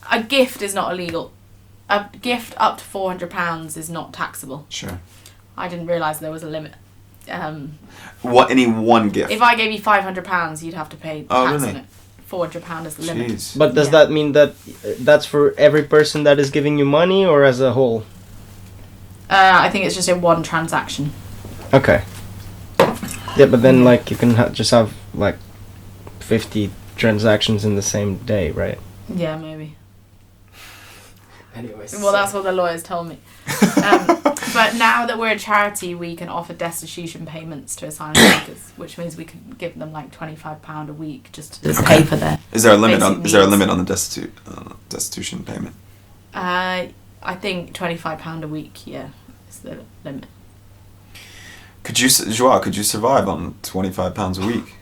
A gift is not illegal. A gift up to £400 is not taxable. Sure. I didn't realise there was a limit. Any one gift? If I gave you £500, you'd have to pay tax on it. £400 is the limit. Jeez. But does that mean that that's for every person that is giving you money, or as a whole? I think it's just in one transaction. Okay. Yeah, but then like you can just have like 50 transactions in the same day, right? Yeah, maybe. Anyways. Well, that's what the lawyers told me. But now that we're a charity, we can offer destitution payments to asylum seekers, which means we can give them like £25 a week just to pay for their. Is there a limit on? needs. Is there a limit on the destitution payment? I think £25 a week. Yeah, is the limit. Could you, Joao? Could you survive on £25 a week?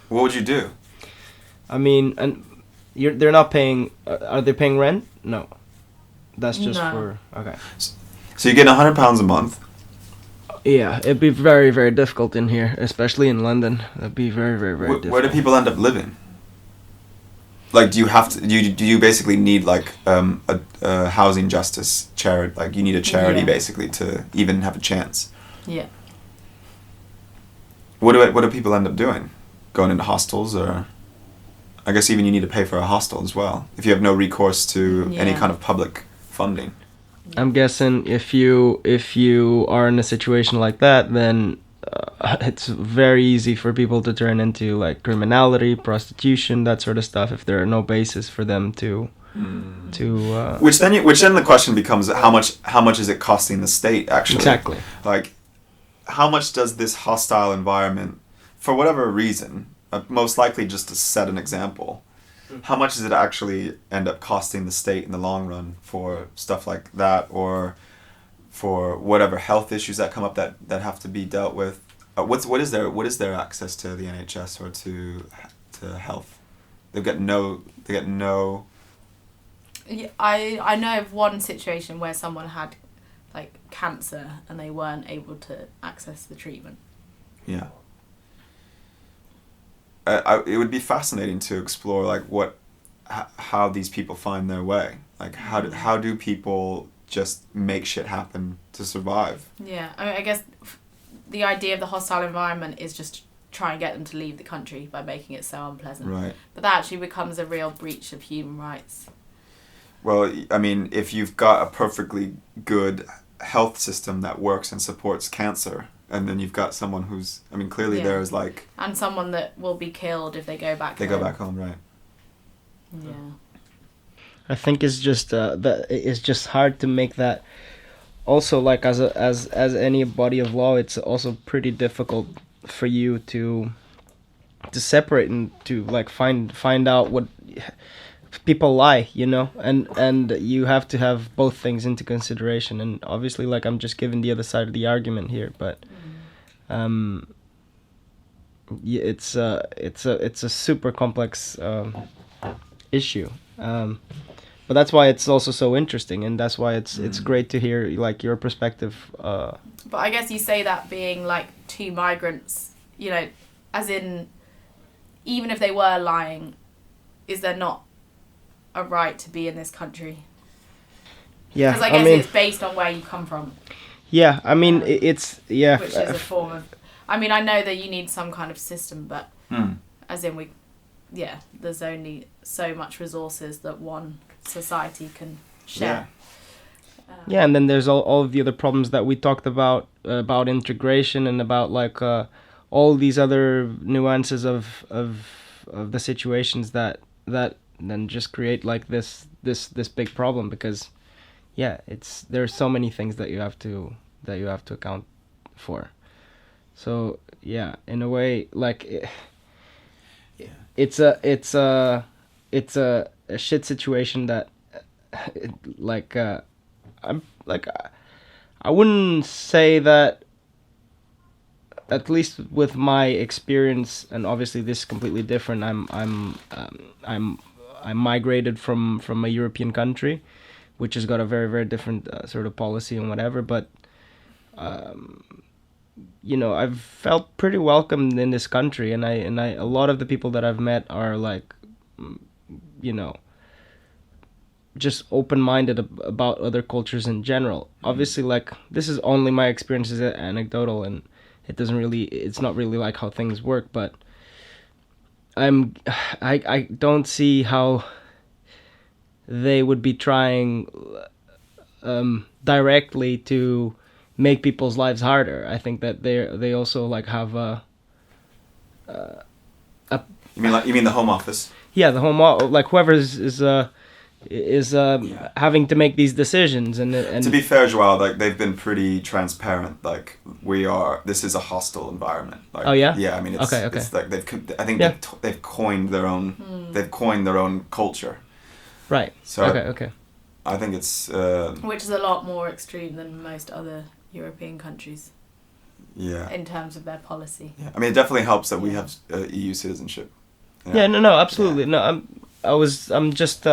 What would you do? I mean, and they're not paying. Are they paying rent? No. That's just for okay. So you get £100 a month. Yeah, it'd be very, very difficult in here, especially in London. It'd be very, very, very difficult. Where do people end up living? Like, do you have to? Do you basically need like a housing justice charity? Like, you need a charity basically to even have a chance. Yeah. What do people end up doing? Going into hostels, or I guess even you need to pay for a hostel as well if you have no recourse to any kind of public funding. I'm guessing if you are in a situation like that, then it's very easy for people to turn into like criminality, prostitution, that sort of stuff. If there are no basis for them to which then the question becomes how much is it costing the state actually? Exactly. Like, how much does this hostile environment, for whatever reason, most likely just to set an example, how much does it actually end up costing the state in the long run for stuff like that, or for whatever health issues that come up that have to be dealt with? What is their access to the NHS or to health? They get no. Yeah, I know of one situation where someone had like cancer and they weren't able to access the treatment. Yeah. It would be fascinating to explore like how these people find their way. Like how do people just make shit happen to survive? Yeah, I mean, I guess the idea of the hostile environment is just try and get them to leave the country by making it so unpleasant. Right. But that actually becomes a real breach of human rights. Well, I mean, if you've got a perfectly good health system that works and supports cancer, and then you've got someone who's, I mean, clearly there's like... And someone that will be killed if they go back home. They go back home, right. Yeah. I think it's just that it's just hard to make that. Also, like as any body of law, it's also pretty difficult for you to separate and to like find out what people lie, you know, and you have to have both things into consideration. And obviously, like I'm just giving the other side of the argument here, but yeah, it's a super complex issue. But that's why it's also so interesting, and that's why it's great to hear like your perspective. But I guess you say that being like two migrants, you know, as in, even if they were lying, is there not a right to be in this country? Yeah, because I guess it's based on where you come from. Yeah, I mean it's which is a form of. I mean, I know that you need some kind of system, but as in there's only so much resources that one society can share. Yeah, and then there's all of the other problems that we talked about integration and about like all these other nuances of the situations that then just create like this big problem, because there's so many things that you have to account for. So yeah, in a way, like it's a shit situation that like I'm like I wouldn't say that, at least with my experience, and obviously this is completely different. I'm migrated from a European country, which has got a very, very different sort of policy and whatever. But you know, I've felt pretty welcomed in this country, and I a lot of the people that I've met are like, you know, just open-minded about other cultures in general. Obviously, like, this is only my experience is anecdotal, and it's not really like how things work, but I don't see how they would be trying directly to make people's lives harder. I think that they also like have You mean the Home Office? Yeah, the like whoever is having to make these decisions, and to be fair, Joao, like they've been pretty transparent. Like this is a hostile environment. Like, oh yeah. Yeah, I mean, it's, okay. It's like they've coined their own culture. Right. So okay. I think it's which is a lot more extreme than most other European countries. Yeah. In terms of their policy. Yeah, I mean, it definitely helps that we have EU citizenship. Yeah. No, absolutely. Yeah. No, I'm just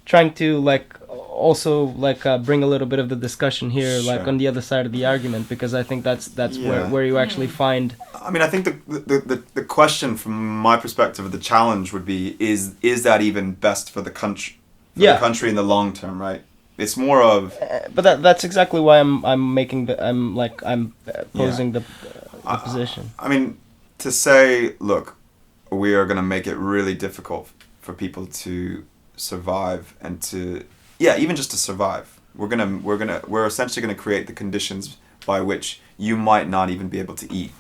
trying to like also like bring a little bit of the discussion here, Sure. like on the other side of the argument, because I think that's where you actually find. I mean, I think the question from my perspective, of the challenge would be is that even best for the country? The country in the long term, right? It's more of. But that's exactly why I'm posing the position. I mean, to say, look, we are going to make it really difficult for people to survive and to, even just to survive. We're essentially going to create the conditions by which you might not even be able to eat.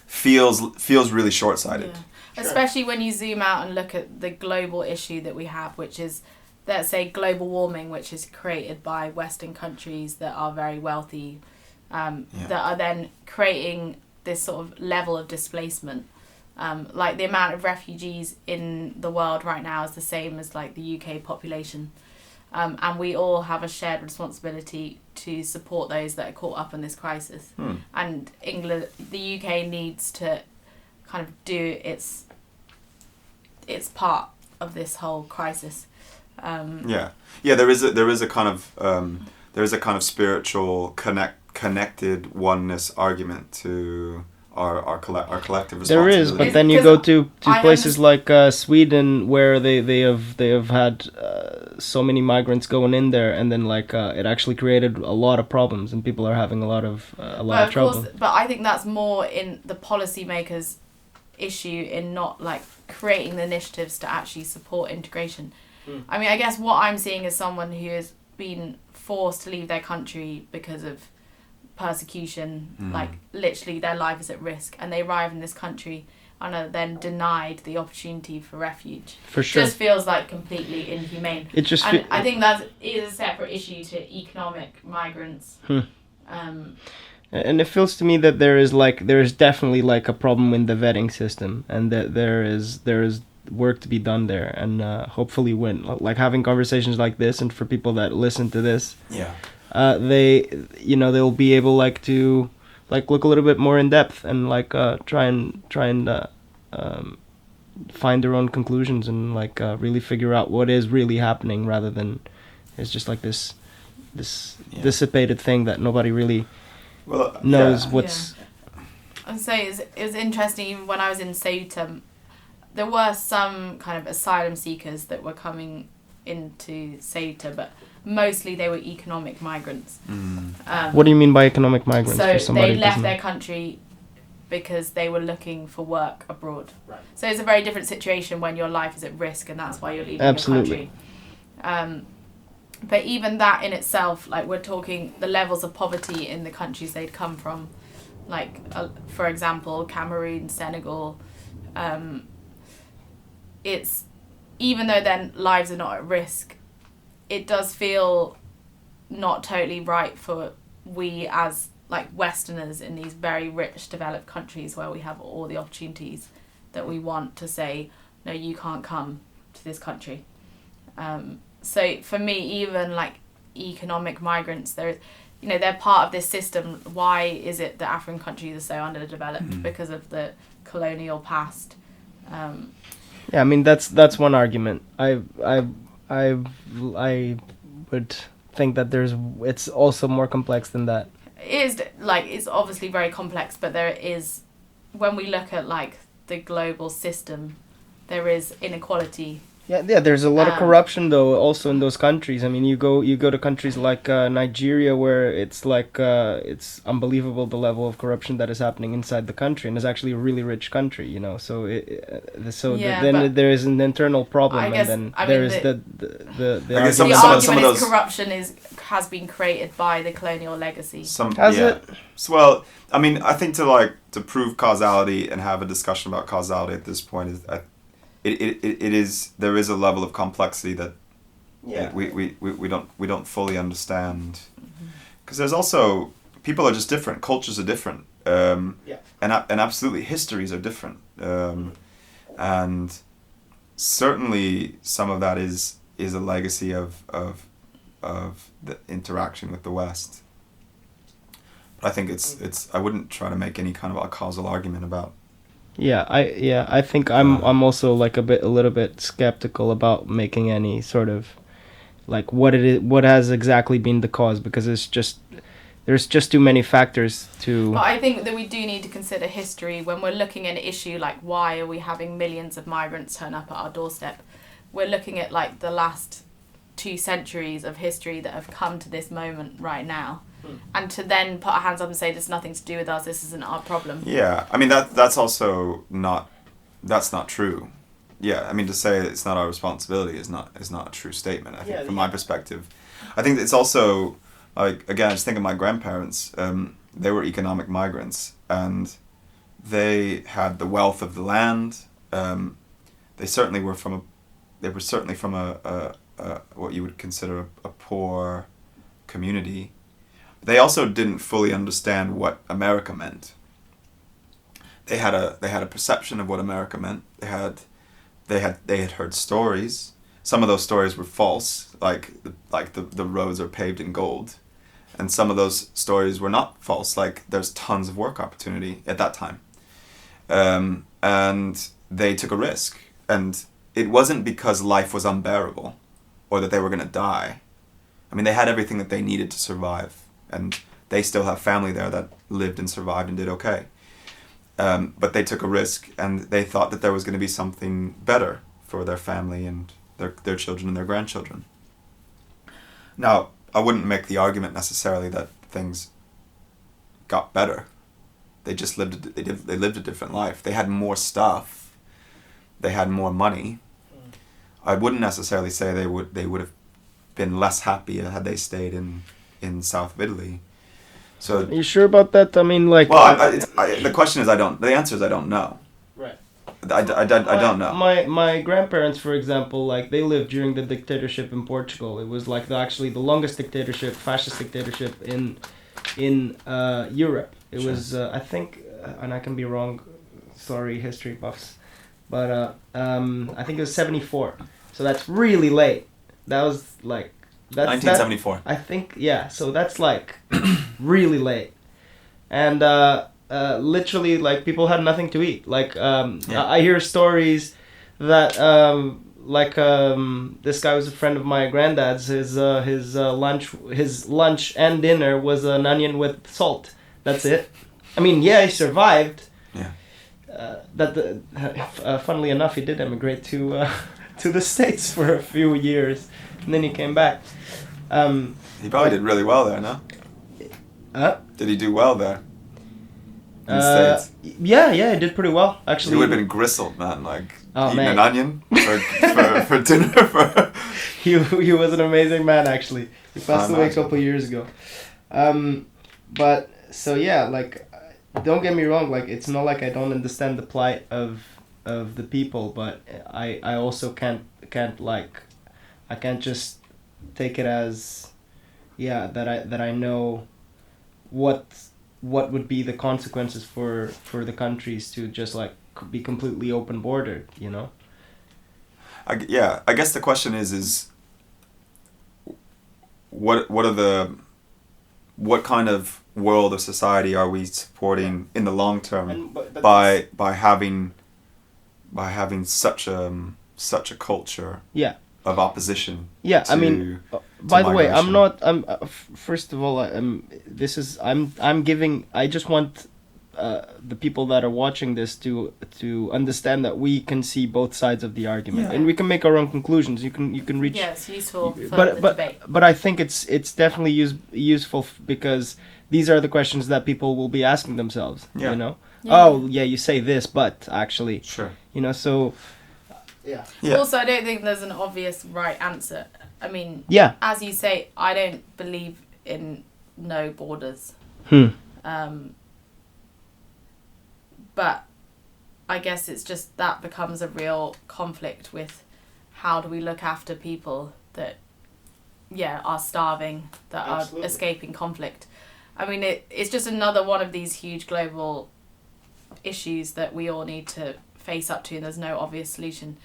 Feels really short-sighted. Yeah. Especially when you zoom out and look at the global issue that we have, which is, let's say, global warming, which is created by Western countries that are very wealthy, that are then creating this sort of level of displacement. Like the amount of refugees in the world right now is the same as like the UK population. And we all have a shared responsibility to support those that are caught up in this crisis. And the UK needs to kind of do its part of this whole crisis. There is a kind of spiritual connected oneness argument to our collective responsibility. There is, but then you go to places like Sweden, where they have had so many migrants going in there, and then like it actually created a lot of problems, and people are having a lot of trouble. Course, but I think that's more in the policymakers' issue in not like creating the initiatives to actually support integration. I mean, I guess what I'm seeing is someone who has been forced to leave their country because of persecution, like literally their life is at risk, and they arrive in this country and are then denied the opportunity for refuge. For sure. It just feels like completely inhumane. I think that is a separate issue to economic migrants. And it feels to me that there is definitely like a problem in the vetting system, and that there is work to be done there, and hopefully when like having conversations like this, and for people that listen to this, they'll be able like to like look a little bit more in depth and like try and find their own conclusions, and like really figure out what is really happening, rather than it's just like this dissipated thing that nobody really knows what's. I'd say it was interesting. Even when I was in Ceuta, there were some kind of asylum seekers that were coming into Ceuta, but mostly they were economic migrants. What do you mean by economic migrants? So they left their country because they were looking for work abroad. Right. So it's a very different situation when your life is at risk, and that's why you're leaving your country. But even that in itself, like we're talking the levels of poverty in the countries they'd come from, like for example, Cameroon, Senegal. It's, even though their lives are not at risk, it does feel not totally right for we as like Westerners in these very rich developed countries where we have all the opportunities that we want to say, no, you can't come to this country. So for me, even like economic migrants, they're part of this system. Why is it that African countries are so underdeveloped? Because of the colonial past. I mean that's one argument. I would think that it's also more complex than that. It's obviously very complex, but there is, when we look at like the global system, there is inequality Yeah. There's a lot of corruption though, also in those countries. I mean, you go to countries like Nigeria, where it's like it's unbelievable the level of corruption that is happening inside the country, and it's actually a really rich country, you know. So then there is an internal problem, and then there is the I guess the some argument of those is corruption has been created by the colonial legacy. Has it? So, well, I mean, I think to prove causality and have a discussion about causality at this point is there is a level of complexity that we don't fully understand, because there's also, people are just different, cultures are different, and absolutely histories are different, and certainly some of that is a legacy of the interaction with the West. But I think it's I wouldn't try to make any kind of a causal argument about. I think I'm also like a little bit skeptical about making any sort of like what has exactly been the cause, because there's just too many factors to. But I think that we do need to consider history when we're looking at an issue like why are we having millions of migrants turn up at our doorstep. We're looking at like the last 2 centuries of history that have come to this moment right now. And to then put our hands up and say there's nothing to do with us, this isn't our problem. Yeah, I mean that's also not true. Yeah, I mean to say it's not our responsibility is not a true statement. I think from my perspective, I think it's also like, again, I just think of my grandparents. They were economic migrants, and they had the wealth of the land. They certainly were from a what you would consider a poor community. They also didn't fully understand what America meant. They had a perception of what America meant. They had heard stories. Some of those stories were false, like the roads are paved in gold, and some of those stories were not false. Like there's tons of work opportunity at that time, and they took a risk, and it wasn't because life was unbearable, or that they were gonna die. I mean, they had everything that they needed to survive. And they still have family there that lived and survived and did okay. But they took a risk, and they thought that there was going to be something better for their family and their children and their grandchildren. Now, I wouldn't make the argument necessarily that things got better. They just lived a different life. They had more stuff. They had more money. I wouldn't necessarily say they would have been less happy had they stayed in south of Italy. So are you sure about that? I mean, like. Well, the question is, the answer is I don't know. Right. I don't know. My grandparents, for example, like they lived during the dictatorship in Portugal. It was like actually the longest dictatorship, fascist dictatorship in Europe. It was I think, and I can be wrong. Sorry, history buffs, but I think it was 1974. So that's really late. That was like. 1974. I think, yeah. So that's like really late, and literally like people had nothing to eat. Like I hear stories that this guy was a friend of my granddad's. His lunch and dinner was an onion with salt. That's it. I mean, yeah, he survived. Yeah. Funnily enough, he did emigrate to the States for a few years. And then he came back. He probably did really well there, no? Did he do well there? In the States? Yeah, he did pretty well, actually. He would have been gristled, man, like eating man. an onion for dinner. He was an amazing man, actually. He passed away a couple of years ago. But, so yeah, like, don't get me wrong, like, it's not like I don't understand the plight of the people, but I also can't I can't just take it as, that I know what would be the consequences for the countries to just like be completely open bordered, you know? I guess the question is what kind of world or society are we supporting in the long term by having such a culture of opposition. Yeah, I mean, by the way, the people that are watching this to understand that we can see both sides of the argument, Yeah. and we can make our own conclusions. You can reach. Yeah, it's useful for But the debate. but I think it's definitely useful because these are the questions that people will be asking themselves. Yeah. You know. Yeah. Oh yeah, you say this, but actually, Sure. you know. So. Yeah. Yeah. Also, I don't think there's an obvious right answer. I mean, Yeah. as you say, I don't believe in no borders. But I guess it's just that becomes a real conflict with how do we look after people that, are starving, that Absolutely. are escaping conflict. I mean, it's just another one of these huge global issues that we all need to face up to, and there's no obvious solution.